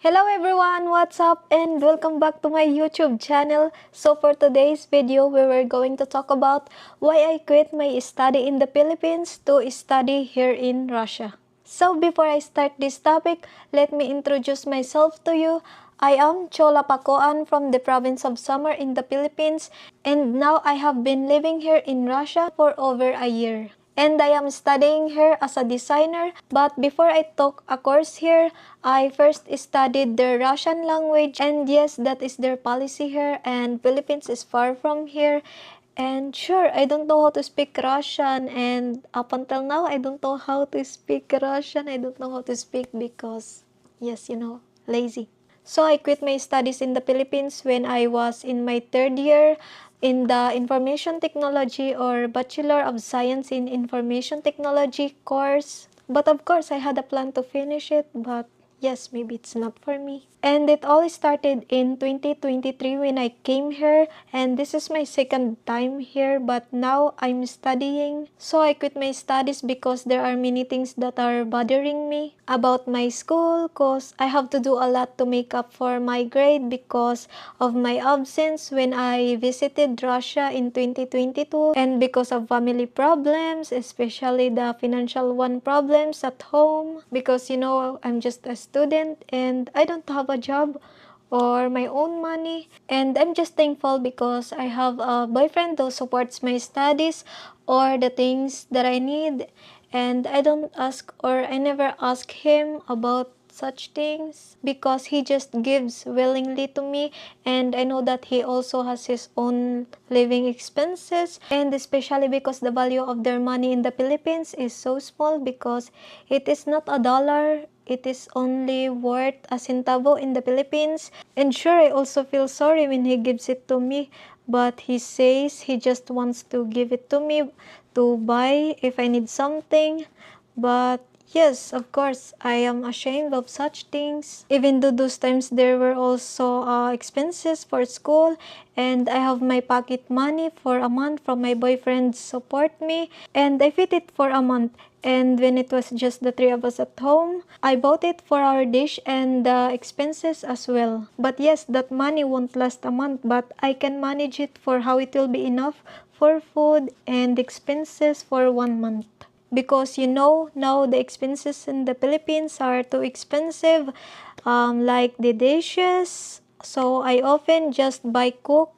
Hello everyone, what's up and welcome back to my YouTube channel. So for today's video, we were going to talk about why I quit my study in the Philippines to study here in Russia. So before I start this topic, let me introduce myself to you. I am Chola Pacoan from the province of Samar in the Philippines, and now I have been living here in Russia for over a year. And I am studying here as a designer, but before I took a course here, I first studied the Russian language, and yes, that is their policy here, and Philippines is far from here. And sure, I don't know how to speak Russian, and up until now, I don't know how to speak Russian. I don't know how to speak because, yes, lazy. So I quit my studies in the Philippines when I was in my third year in the Information Technology or Bachelor of Science in Information Technology course. But of course, I had a plan to finish it, but yes, maybe it's not for me. And it all started in 2023 when I came here, and this is my second time here, but now I'm studying. So I quit my studies because there are many things that are bothering me about my school, cause I have to do a lot to make up for my grade because of my absence when I visited Russia in 2022, and because of family problems, especially the financial one problems at home, because I'm just a student and I don't have a job or my own money, and I'm just thankful because I have a boyfriend who supports my studies or the things that I need, and I don't ask or I never ask him about such things because he just gives willingly to me, and I know that he also has his own living expenses, and especially because the value of their money in the Philippines is so small because it is not a dollar, it is only worth a centavo in the Philippines. And sure, I also feel sorry when he gives it to me, but he says he just wants to give it to me to buy if I need something. But yes, of course, I am ashamed of such things. Even though those times there were also expenses for school, and I have my pocket money for a month from my boyfriend support me, and I fit it for a month. And when it was just the three of us at home, I bought it for our dish and the expenses as well. But yes, that money won't last a month, but I can manage it for how it will be enough for food and expenses for 1 month. Because now the expenses in the Philippines are too expensive, like the dishes. So I often just buy cook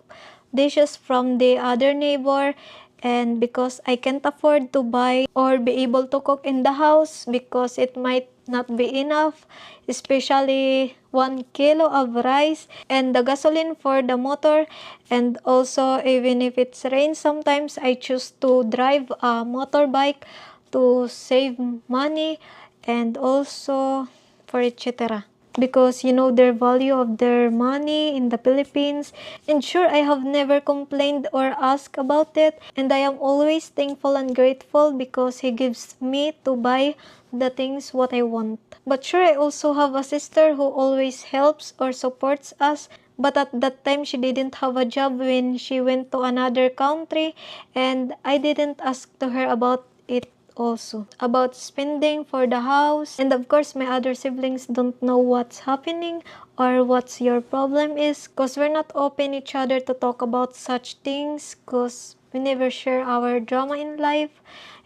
dishes from the other neighbor, and because I can't afford to buy or be able to cook in the house because it might not be enough, especially 1 kilo of rice and the gasoline for the motor. And also, even if it's rain, sometimes I choose to drive a motorbike to save money, and also for etc. Because their value of their money in the Philippines. And sure, I have never complained or asked about it, and I am always thankful and grateful because he gives me to buy the things what I want. But sure, I also have a sister who always helps or supports us, but at that time she didn't have a job when she went to another country, and I didn't ask to her about it also, about spending for the house. And of course, my other siblings don't know what's happening or what's your problem is, because we're not open each other to talk about such things, because we never share our drama in life.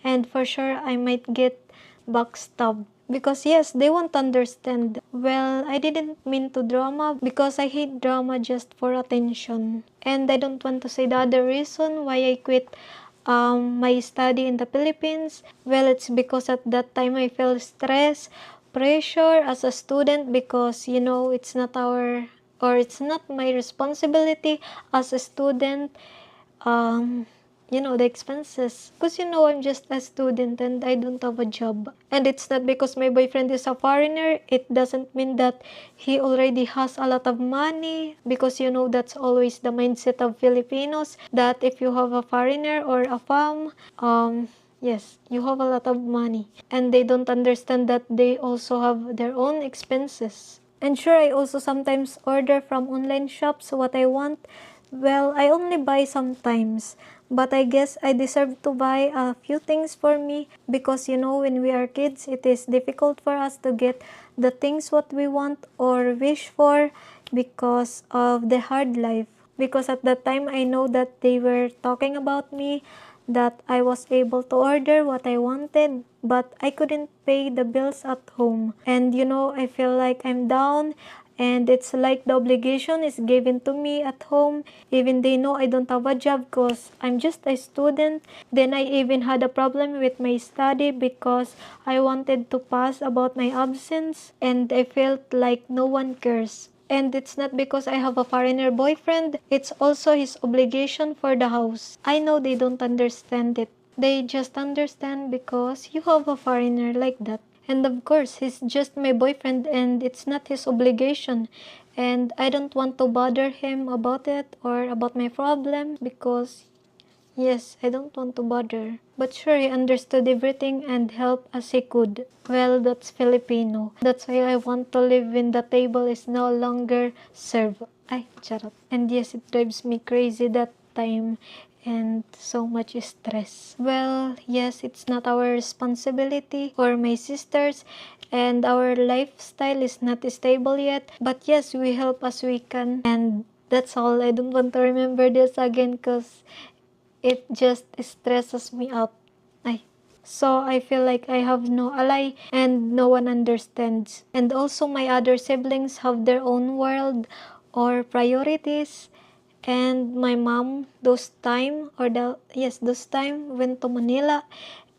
And for sure, I might get backstabbed because yes, they won't understand. Well, I didn't mean to drama because I hate drama just for attention. And I don't want to say the other reason why I quit my study in the Philippines. Well, it's because at that time I felt stress, pressure as a student, because it's not our, or it's not my responsibility as a student, the expenses, because I'm just a student and I don't have a job. And it's not because my boyfriend is a foreigner, it doesn't mean that he already has a lot of money, because that's always the mindset of Filipinos, that if you have a foreigner or a fam, yes, you have a lot of money, and they don't understand that they also have their own expenses. And sure, I also sometimes order from online shops what I want, Well, I only buy sometimes, but I guess I deserve to buy a few things for me because when we are kids, it is difficult for us to get the things what we want or wish for because of the hard life. Because at that time, I know that they were talking about me, that I was able to order what I wanted, but I couldn't pay the bills at home. And I feel like I'm down, and it's like the obligation is given to me at home, even they know I don't have a job because I'm just a student. Then I even had a problem with my study because I wanted to pass about my absence, and I felt like no one cares. And it's not because I have a foreigner boyfriend, it's also his obligation for the house. I know they don't understand it. They just understand because you have a foreigner like that. And of course, he's just my boyfriend and it's not his obligation. And I don't want to bother him about it or about my problem because, yes, I don't want to bother. But sure, he understood everything and helped as he could. Well, that's Filipino. That's why I want to live when the table is no longer served. Ay, charot. And yes, it drives me crazy that time and so much stress. Well, yes, it's not our responsibility or my sisters, and our lifestyle is not stable yet. But yes, we help as we can. And that's all. I don't want to remember this again because it just stresses me out. Ay. So I feel like I have no ally and no one understands. And also my other siblings have their own world or priorities. And my mom those time went to Manila,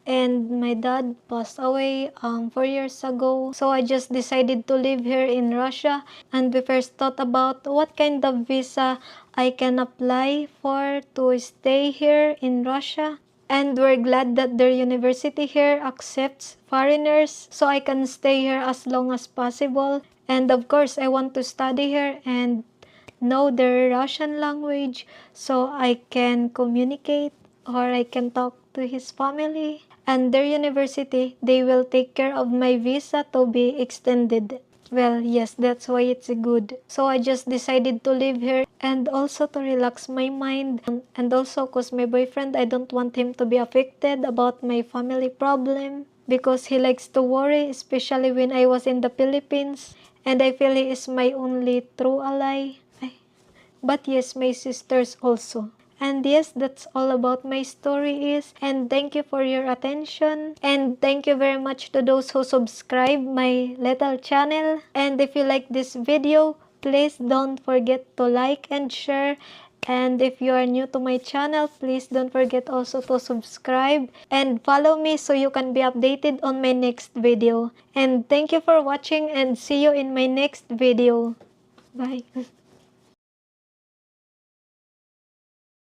and my dad passed away 4 years ago. So I just decided to live here in Russia, and we first thought about what kind of visa I can apply for to stay here in Russia. And we're glad that their university here accepts foreigners, so I can stay here as long as possible. And of course, I want to study here and know the Russian language so I can communicate or I can talk to his family. And their university, they will take care of my visa to be extended. Well, yes, that's why it's good. So I just decided to live here and also to relax my mind. And also because my boyfriend, I don't want him to be affected about my family problem because he likes to worry, especially when I was in the Philippines. And I feel he is my only true ally. But yes, my sisters also. And yes, that's all about my story is. And thank you for your attention. And thank you very much to those who subscribe my little channel. And if you like this video, please don't forget to like and share. And if you are new to my channel, please don't forget also to subscribe and follow me so you can be updated on my next video. And thank you for watching and see you in my next video. Bye.